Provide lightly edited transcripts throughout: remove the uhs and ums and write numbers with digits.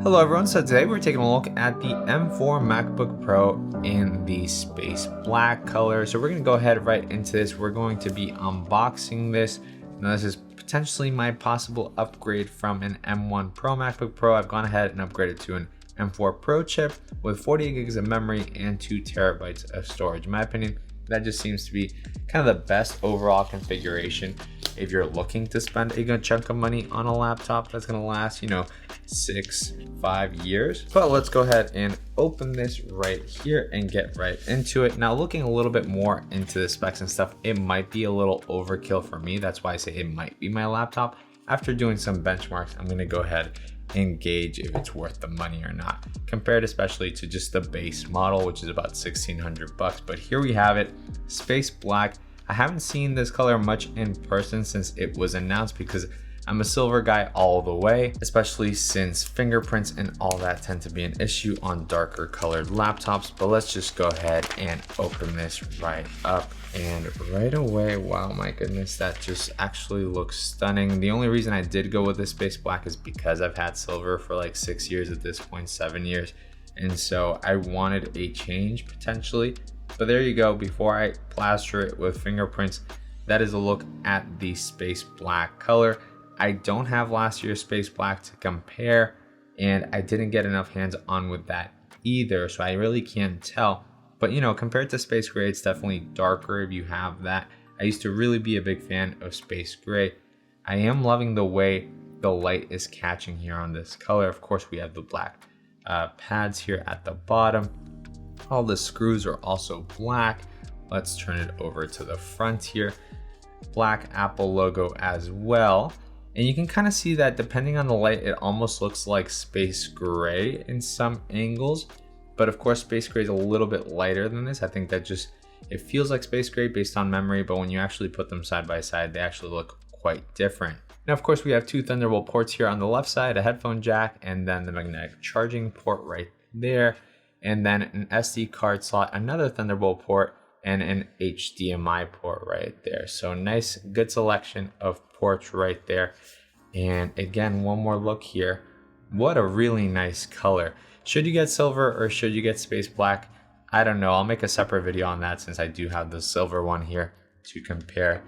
Hello everyone, so today we're taking a look at the M4 MacBook Pro in the space black color. So we're going to go ahead right into this. We're going to be unboxing this. Now this is potentially my possible upgrade from an M1 Pro MacBook Pro. I've gone ahead and upgraded to an M4 Pro chip with 40 gigs of memory and 2 terabytes of storage. In my opinion, that just seems to be kind of the best overall configuration if you're looking to spend a good chunk of money on a laptop that's going to last, 5 years. But let's go ahead and open this right here and get right into it. Now, looking a little bit more into the specs and stuff, it might be a little overkill for me. That's why I say it might be my laptop. After doing some benchmarks, I'm going to go ahead and gauge if it's worth the money or not, compared especially to just the base model, which is about $1,600. But here we have it, space black. I haven't seen this color much in person since it was announced because I'm a silver guy all the way, especially since fingerprints and all that tend to be an issue on darker colored laptops. But let's just go ahead and open this right up. And right away, wow, my goodness, that just actually looks stunning. The only reason I did go with this space black is because I've had silver for like 6 years at this point, 7 years. And so I wanted a change potentially. But there you go, before I plaster it with fingerprints, that is a look at the space black color. I don't have last year's space black to compare, and I didn't get enough hands on with that either, so I really can't tell. But compared to space gray, it's definitely darker if you have that. I used to really be a big fan of space gray. I am loving the way the light is catching here on this color. Of course, we have the black pads here at the bottom. All the screws are also black. Let's turn it over to the front here. Black Apple logo as well. And you can kind of see that depending on the light, it almost looks like space gray in some angles. But of course, space gray is a little bit lighter than this. I think that it feels like space gray based on memory, but when you actually put them side by side, they actually look quite different. Now, of course, we have 2 Thunderbolt ports here on the left side, a headphone jack, and then the magnetic charging port right there. And then an SD card slot, another Thunderbolt port, and an HDMI port right there. So nice, good selection of ports right there. And again, one more look here. What a really nice color. Should you get silver or should you get space black? I don't know. I'll make a separate video on that since I do have the silver one here to compare.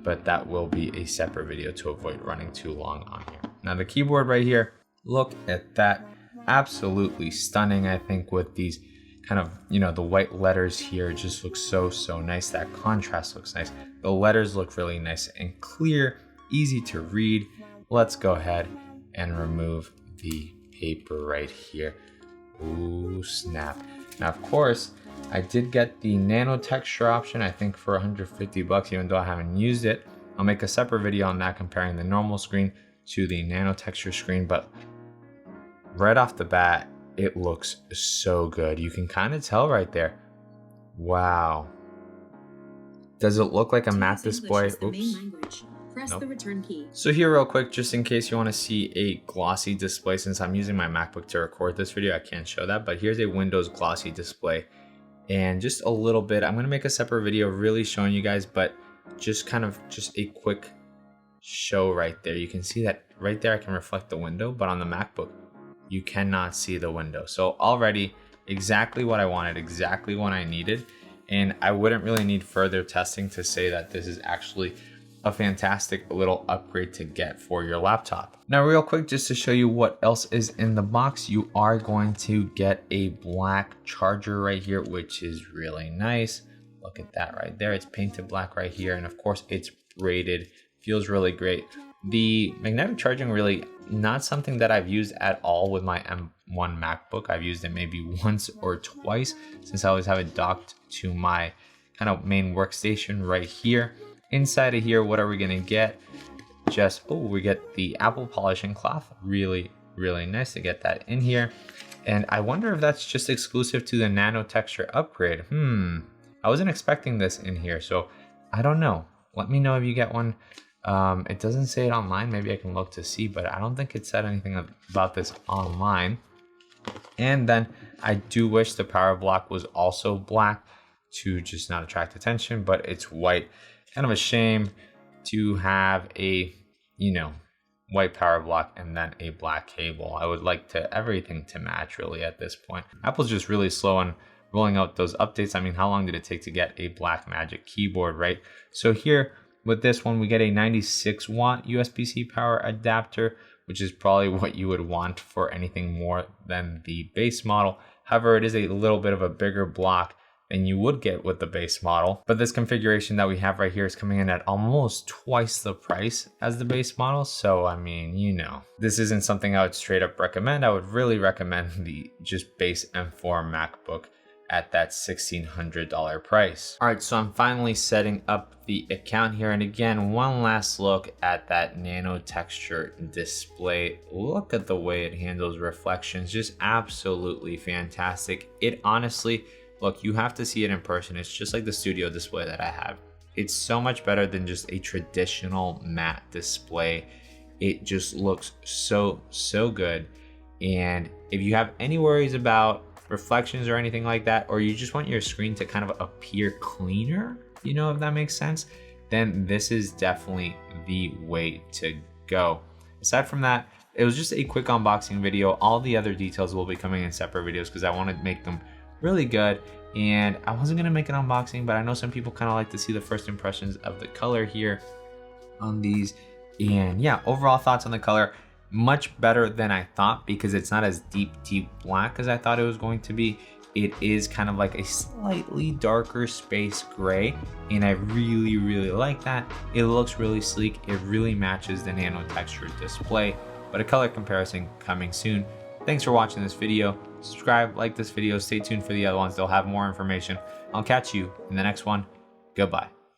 But that will be a separate video to avoid running too long on here. Now the keyboard right here, look at that. Absolutely stunning, I think, with these kind of, the white letters here just looks so nice. That contrast looks nice. The letters look really nice and clear, easy to read. Let's go ahead and remove the paper right here. Ooh, snap. Now, of course, I did get the Nano-Texture option, I think for $150, even though I haven't used it. I'll make a separate video on that, comparing the normal screen to the Nano-Texture screen, but right off the bat, it looks so good. You can kind of tell right there. Wow. Does it look like a matte display? Oops. Press the return key. So here real quick, just in case you want to see a glossy display, since I'm using my MacBook to record this video, I can't show that, but here's a Windows glossy display. And just a little bit, I'm going to make a separate video really showing you guys, but just a quick show right there. You can see that right there, I can reflect the window, but on the MacBook, you cannot see the window. So already exactly what I wanted, exactly what I needed. And I wouldn't really need further testing to say that this is actually a fantastic little upgrade to get for your laptop. Now, real quick, just to show you what else is in the box, you are going to get a black charger right here, which is really nice. Look at that right there. It's painted black right here. And of course it's braided, feels really great. The magnetic charging really not something that I've used at all with my M1 MacBook. I've used it maybe once or twice since I always have it docked to my kind of main workstation right here. Inside of here, what are we gonna get? We get the Apple polishing cloth. Really nice to get that in here. And I wonder if that's just exclusive to the Nano-Texture upgrade. I wasn't expecting this in here, so I don't know. Let me know if you get one. It doesn't say it online. Maybe I can look to see, but I don't think it said anything about this online. And then I do wish the power block was also black to just not attract attention, but it's white. Kind of a shame to have a, white power block and then a black cable. I would like everything to match really at this point. Apple's just really slow on rolling out those updates. I mean, how long did it take to get a Blackmagic keyboard, right? So here with this one, we get a 96 watt USB-C power adapter, which is probably what you would want for anything more than the base model. However, it is a little bit of a bigger block than you would get with the base model. But this configuration that we have right here is coming in at almost twice the price as the base model. So, I mean, you know, this isn't something I would straight up recommend. I would really recommend the just base M4 MacBook at that $1,600 price. All right, so I'm finally setting up the account here. And again, one last look at that Nano-Texture display. Look at the way it handles reflections, just absolutely fantastic. It honestly, look, you have to see it in person. It's just like the studio display that I have. It's so much better than just a traditional matte display. It just looks so good. And if you have any worries about reflections or anything like that, or you just want your screen to kind of appear cleaner, you know, if that makes sense, then this is definitely the way to go. Aside from that, it was just a quick unboxing video. All the other details will be coming in separate videos because I want to make them really good. And I wasn't gonna make an unboxing, but I know some people kind of like to see the first impressions of the color here on these. And yeah, overall thoughts on the color, much better than I thought because it's not as deep black as I thought it was going to be. It is kind of like a slightly darker space gray, and I really like that. It looks really sleek. It really matches the Nano-Texture display, but a color comparison coming soon. Thanks for watching this video. Subscribe, like this video, stay tuned for the other ones. They'll have more information. I'll catch you in the next one. Goodbye.